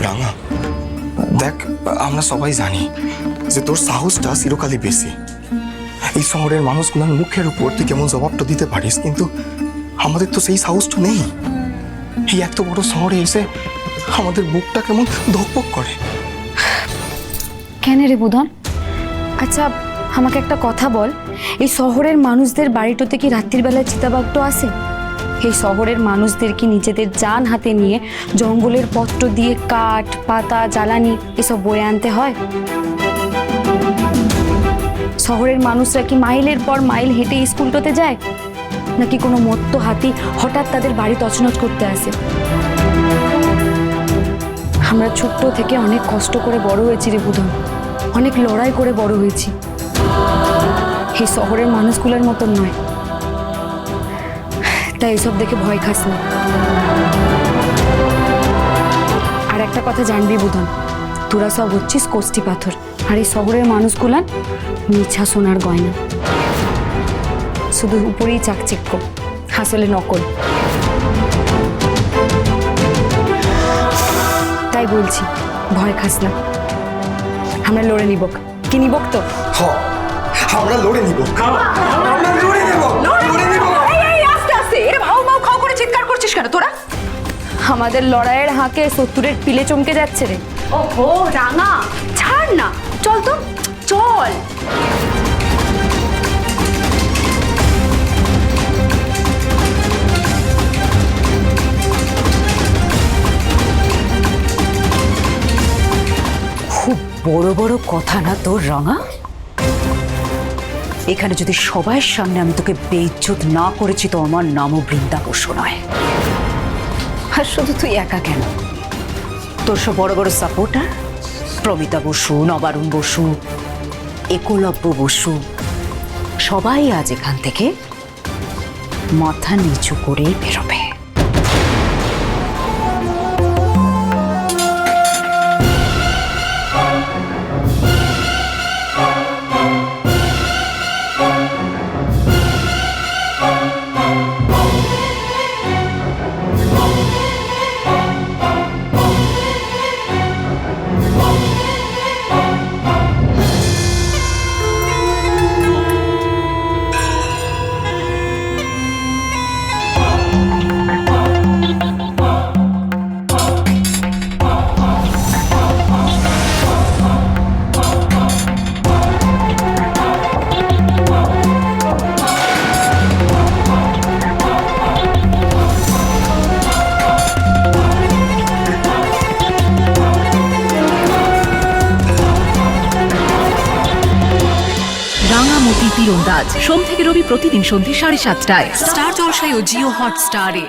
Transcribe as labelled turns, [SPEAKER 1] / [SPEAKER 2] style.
[SPEAKER 1] রাঙা দেখ, আমরা সবাই জানি যে তোর সাহসটা চিরকালই বেশি। এই শহরের মানুষগুলোর মুখের উপর তুই কেমন জবাবটা দিতে পারিস, কিন্তু আমাদের তো সেই সাহসটা নেই। এই এত বড় শহরে এসে আমাদের বুকটা কেমন ধকপক করে।
[SPEAKER 2] কেন রে বুধন? আচ্ছা আমাকে একটা কথা বল, এই শহরের মানুষদের বাড়িটাতে কি রাত্রির বেলায় চিতাবাঘটা আসে? এই শহরের মানুষদের কি নিজেদের জান হাতে নিয়ে জঙ্গলের পত্র দিয়ে কাঠ পাতা জ্বালানি এসব বয়ে আনতে হয়? শহরের মানুষরা কি মাইলের পর মাইল হেঁটে স্কুলটাতে যায়, নাকি কোনো মত্ত হাতি হঠাৎ তাদের বাড়ি তছনছ করতে আসে? আমরা ছোট্ট থেকে অনেক কষ্ট করে বড় হয়েছি রে বুধন, অনেক লড়াই করে বড় হয়েছি। এই শহরের মানুষগুলোর মতন নয়, তাই এসব দেখে ভয় খাস না। আর একটা কথা জানবি বুধন, তোরা সব হচ্ছিস কষ্টি পাথর, আর এই শহরের মানুষগুলান মিছা সোনার গয়না, শুধু উপরেই চাকচিক্য, আসলে নকল। তাই বলছি ভয় খাস না, আমরা লড়ে নিব। কি নিব তো?
[SPEAKER 1] আমরা লড়ে নিব, আমরা লড়ে নেব, লড়ে নেব।
[SPEAKER 3] আস্তে আস্তে এর ভাও ভাও খাও করে চিৎকার করছিস কেন তোরা?
[SPEAKER 2] আমাদের লড়াইয়ের হাঁকে শত্রুরের পিলে চমকে যাচ্ছে রে।
[SPEAKER 3] ওহো রাঙা, ছাড় না, চল তো চল।
[SPEAKER 4] খুব বড় বড় কথা না তোর রাঙা? এখানে যদি সবার সামনে আমি তোকে বেইজ্জত না করেছি তো আমার নামও বৃন্দা বসু নয়। আর শুধু তুই একা কেন, তোর সব বড় বড় সাপোর্টার প্রমিতা বসু, নবারুণ বসু, একলব্য বসু সবাই আজ এখান থেকে মাথা নিচু করেই বেরোবে।
[SPEAKER 5] রাঙামতি তীরন্দাজ সোম থেকে রবি প্রতিদিন সন্ধ্যে 7:30টায় স্টার জলসায় ও জিও হটস্টারে।